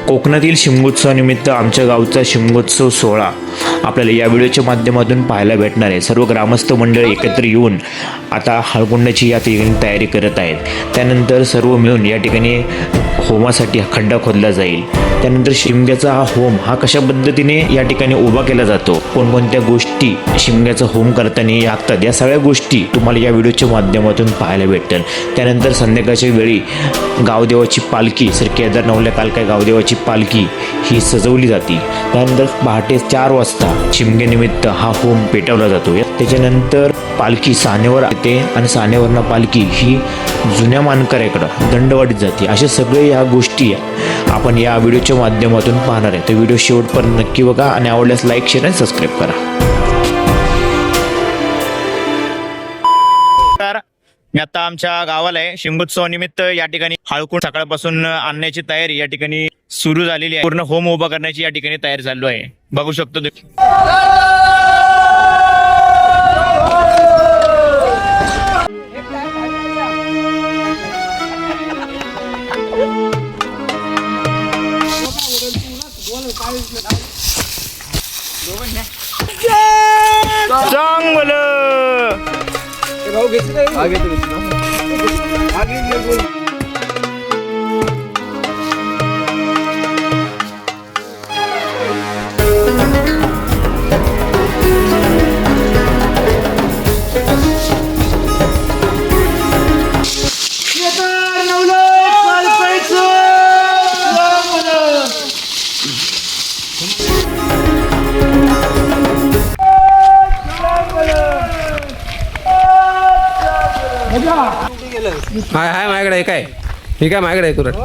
कोकणातील शिमगोत्सवानिमित्त आमच्या गावचा शिमगोत्सव सोहळा आपल्याला या व्हिडिओच्या माध्यमातून पाहायला भेटणार आहे। सर्व ग्रामस्थ मंडळ एकत्र येऊन आता हळकुंडाची या ठिकाणी तयारी करत आहेत। त्यानंतर सर्व मिळून या ठिकाणी होमासाठी खड्डा खोदला जाईल। त्यानंतर शिमग्याचा हा होम हा कशा पद्धतीने या ठिकाणी उभा केला जातो, कोणकोणत्या गोष्टी शिमग्याचा होम करताना लागतात, या सगळ्या गोष्टी तुम्हाला या व्हिडिओच्या माध्यमातून पाहायला भेटतील। त्यानंतर संध्याकाळच्या वेळी गावदेवाची पालखी श्री केदार नवल्या कालका गावदेवाची पालखी ही सजवली जाते। त्यानंतर पहाटे 4 वाजता शिमग्यानिमित्त हा होम पेटवला जातो। त्याच्यानंतर पालखी सानेवर येते आणि सानेवरनं पालखी ही जुन्या मानकऱ्याकडं दंडवाडीत जाते। अशा सगळे या गोष्टी आपण या व्हिडिओच्या माध्यमातून पाहणार आहे। तर व्हिडिओ शेवटपर्यंत नक्की बघा आणि आवडल्यास लाईक, शेअर आणि सबस्क्राईब करा। मी आता आमच्या गावाला आहे। शिमगोत्सवानिमित्त या ठिकाणी हळकुंड सकाळपासून आणण्याची तयारी या ठिकाणी सुरू झालेली आहे। पूर्ण होम उभा करण्याची या ठिकाणी तयारी चालू आहे, बघू शकतो तुम्ही। हाय माझ्याकडे आहे काय, ठीक आहे माझ्याकडे आहे तुरंत।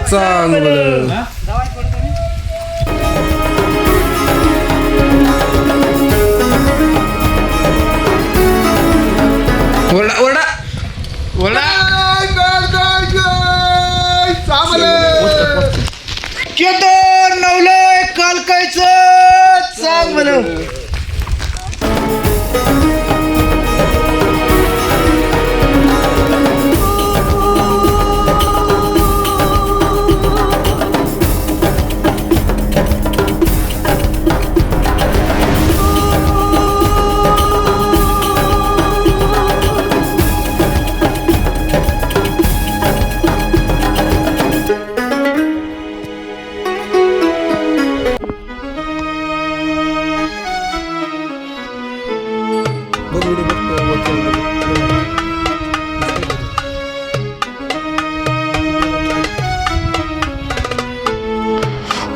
चांगलं ओरडा ओरडा ओरडा केदार नवलय कालकायचं चांगलं।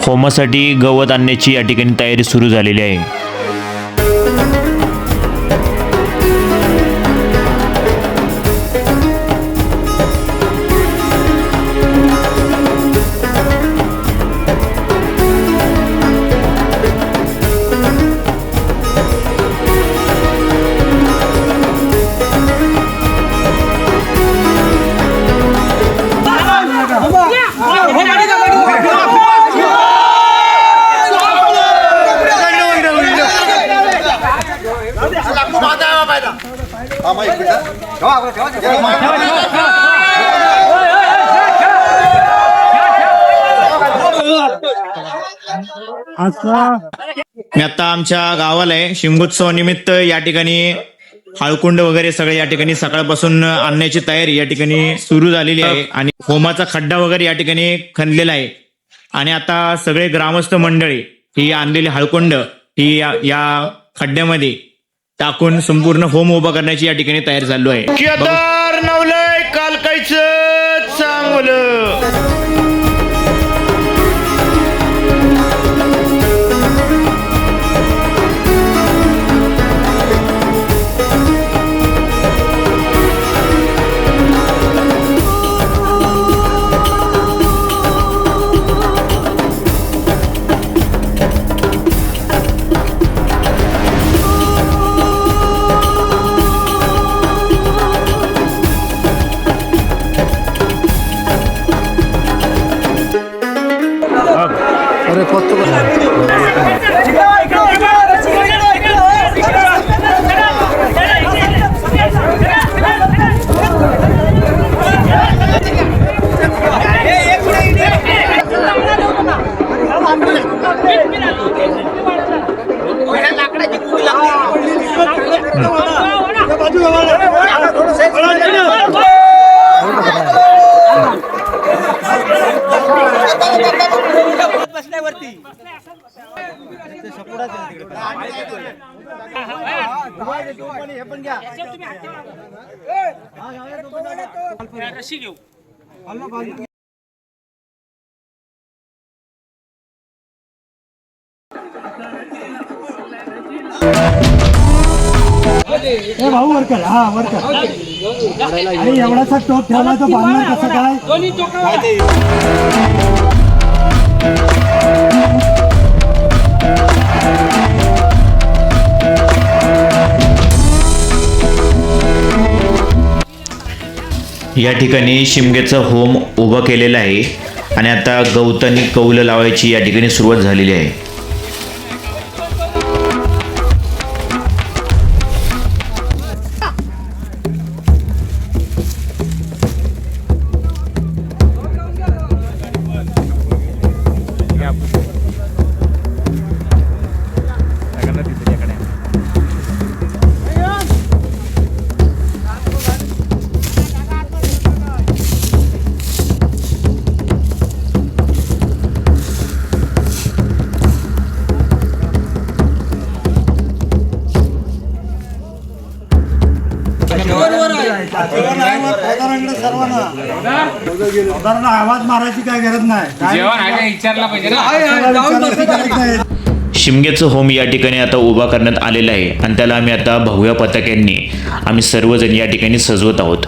होमासाठी गवत आणण्याची या ठिकाणी तयारी सुरू झालेली आहे। मी आता आमच्या गावाला आहे। शिमगोत्सवानिमित्त या ठिकाणी हळकुंड वगैरे सगळे या ठिकाणी सकाळपासून आणण्याची तयारी या ठिकाणी सुरू झालेली आहे आणि होमाचा खड्डा वगैरे या ठिकाणी खणलेला आहे। आणि आता सगळे ग्रामस्थ मंडळी ही आणलेली हळकुंड ही या खड्ड्यामध्ये टाकून संपूर्ण होम उभा करण्याची या ठिकाणी तयारी चालू आहे। केदार नवलय कालकायचं चांगलं। रशी घेऊ. ए भाऊ वरकर हा वरकर आणि एवढासा टोप ठेवला तो बांधणार कसं काय दोन्ही टोकावर. या ठिकाणी शिमग्याचं होम उभं केलेलं आहे आणि आता गवतानी कौल लावायची या ठिकाणी सुरुवात झालेली आहे. सर्वांना आवाज मारायची काय गरज नाही जेवण आहे का विचारला पाहिजे ना. शिमग्याचं होम या ठिकाणी आता उभा करण्यात आलेलं आहे आणि त्याला आम्ही आता भगव्या पताक्यांनी आम्ही सर्वजण या ठिकाणी सजवत आहोत.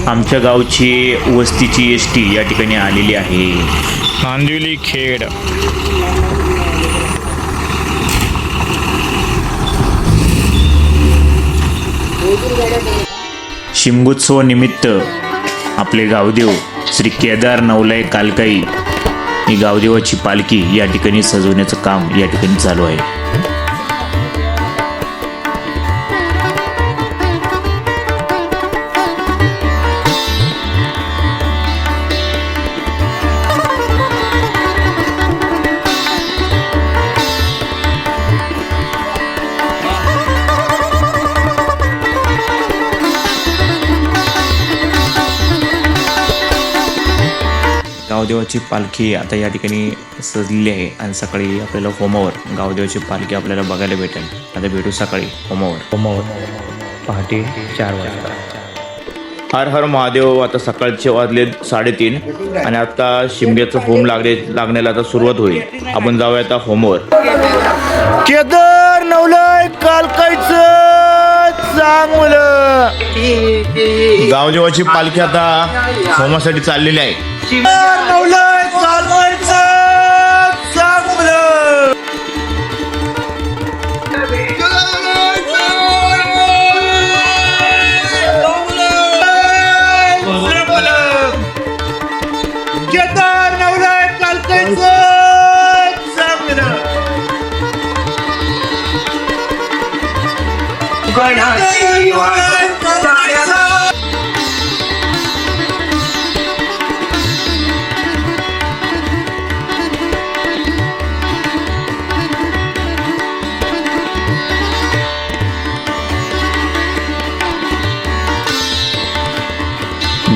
आमच्या गावची वस्तीची एसटी या ठिकाणी आलेली आहे. नांदिवली खेड. शिमगोत्सवानिमित्त आपले गावदेव श्री केदार नवलाय कालकाई ही गावदेवाची पालखी या ठिकाणी सजवण्याचं काम या ठिकाणी चालू आहे. गावदेवाची पालखी आता या ठिकाणी सजलेली आहे आणि सकाळी आपल्याला होमावर गावदेवाची पालखी आपल्याला बघायला भेटेल. आता भेटू सकाळी होमावर पहाटे 4 वाजता. हर हर महादेव. आता सकाळचे वाजले 3:30 आणि आता शिमग्याचं होम लागण्याला आता सुरुवात होईल. आपण जाऊया आता होमवर. केदार नवलाय कालकाईचं चांगलं. गावदेवाची पालखी आता होमासाठी चाललेली आहे.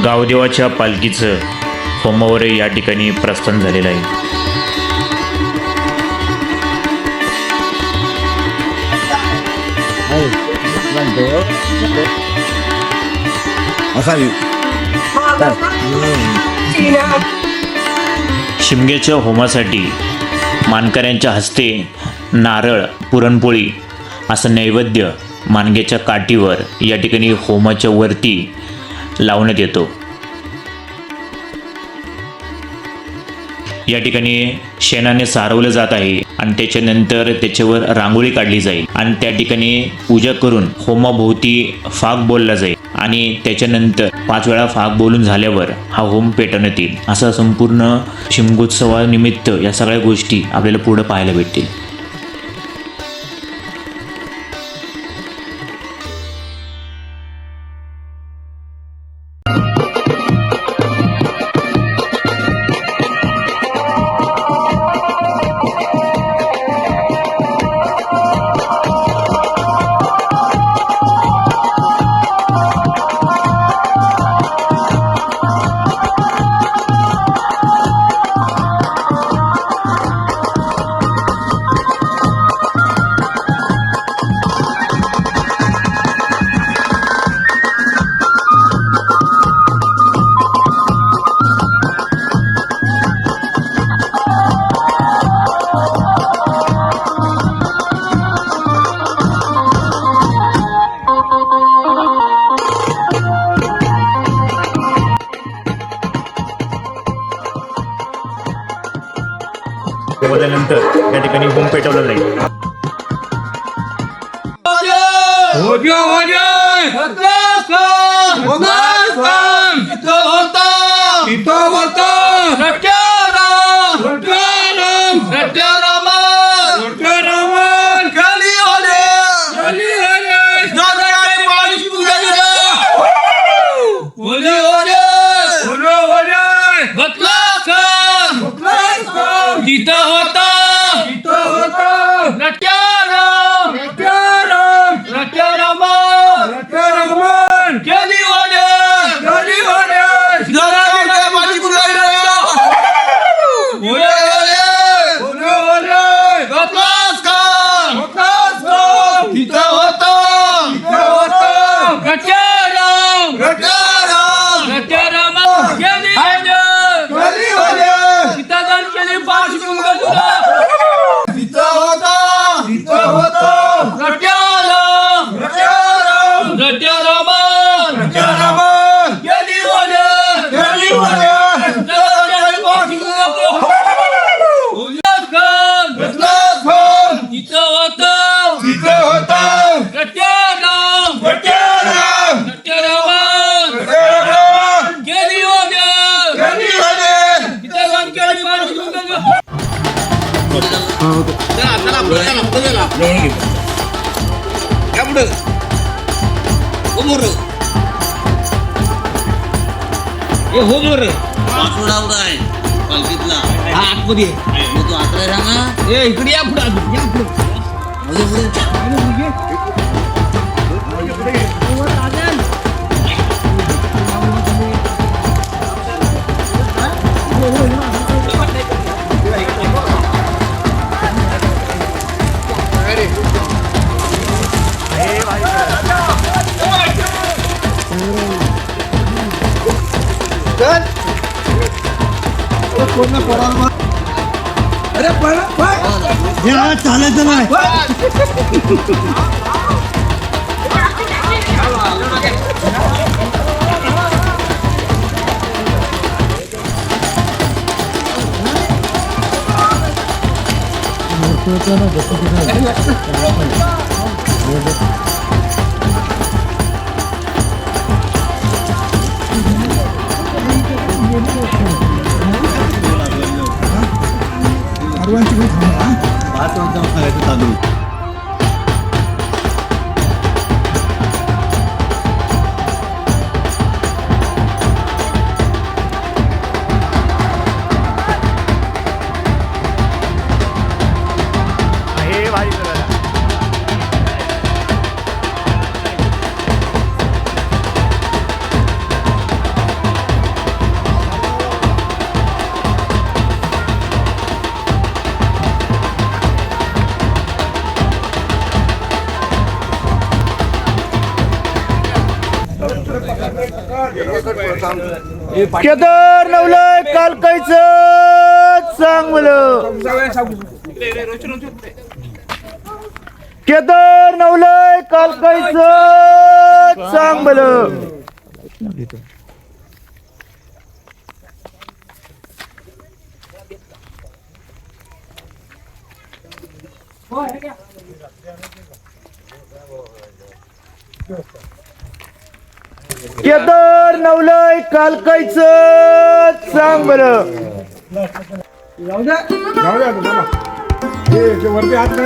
गावदेवाच्या पालखीचं होमावर या ठिकाणी प्रस्थान झालेलं आहे. शिमग्याच्या होमासाठी मानकऱ्यांच्या हस्ते नारळ, पुरणपोळी असं नैवेद्य मानग्याच्या काठीवर या ठिकाणी होमाच्या वरती लावण्यात येतो. या ठिकाणी शेणाने सारवलं जात आहे आणि त्याच्यानंतर त्याच्यावर रांगोळी काढली जाईल आणि त्या ठिकाणी पूजा करून होमाभोवती फाग बोलला जाईल आणि त्याच्यानंतर 5 वेळा फाग बोलून झाल्यावर हा होम पेटवण्यात येईल. असा संपूर्ण शिमगोत्सवानिमित्त या सगळ्या गोष्टी आपल्याला पुढे पाहायला भेटतील. वाजवल्यानंतर या ठिकाणी होम पेटवलं जाईल. इकडे या पुढे चालायचं नाही. केदार नवलय कालकायचं चांगलं. केदार नवलय कालकायचं चांगलं. केदार नवलय कालकायचं चांगलं. वरती हात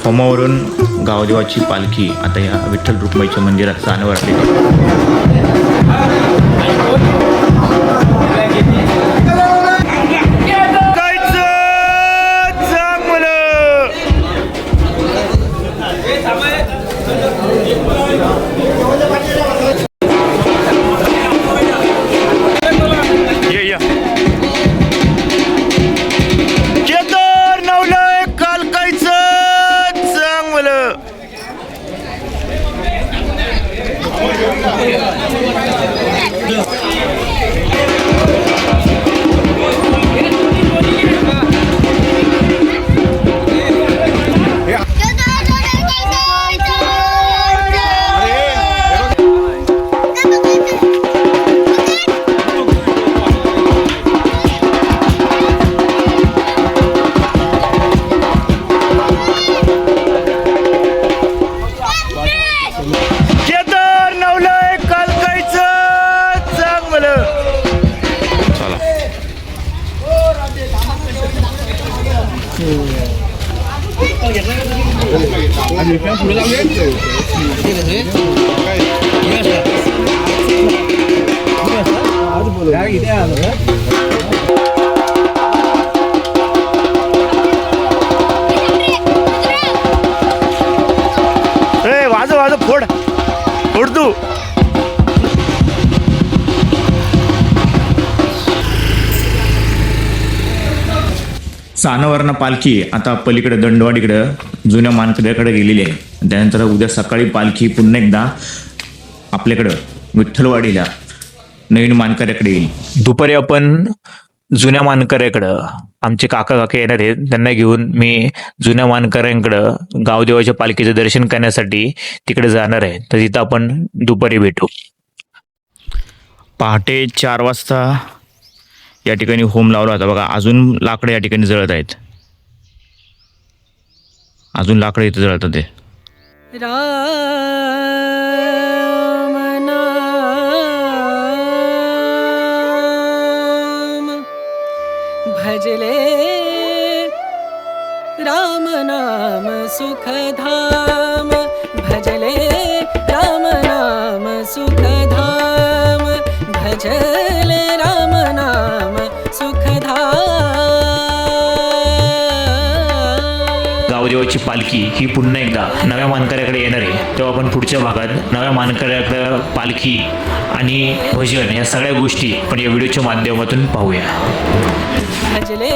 होमावरून गावदेवाची पालखी आता या विठ्ठल रुक्माईच्या मंदिरात जाणं केदार नवलय कालकायचं चांगलं. चला ए वाजव वाजव फोड फोड तू. सानवरनं पालखी आता पलीकडे दंडवाडीकडं जुन्या मानकऱ्याकडे गेलेली आहे. त्यानंतर उद्या सकाळी पालखी पुन्हा एकदा आपल्याकडं विठ्ठलवाडीला नवीन मानकऱ्याकडे येईल. दुपारी आपण जुन्या मानकऱ्याकडं आमचे काका काका येणार आहेत, त्यांना घेऊन मी जुन्या मानकऱ्यांकडं गावदेवाच्या पालखीचं दर्शन करण्यासाठी तिकडे जाणार आहे. तर तिथं आपण दुपारी भेटू. पहाटे 4 वाजता या ठिकाणी होम लावला होता बघा. अजून लाकडं या ठिकाणी जळत आहेत. अजून लाकडं इथं जळतात ते. राम नाम भजले राम नाम सुखधाम भजले राम नाम सुखधाम भजले राम नाम सुखधाम. गावदेवाची पालखी ही पुन्हा एकदा नव्या मानकऱ्याकडे येणार आहे. तेव्हा आपण पुढच्या भागात नव्या मानकऱ्याकडे पालखी आणि भजन या सगळ्या गोष्टी आपण या व्हिडिओच्या माध्यमातून पाहूया. भजले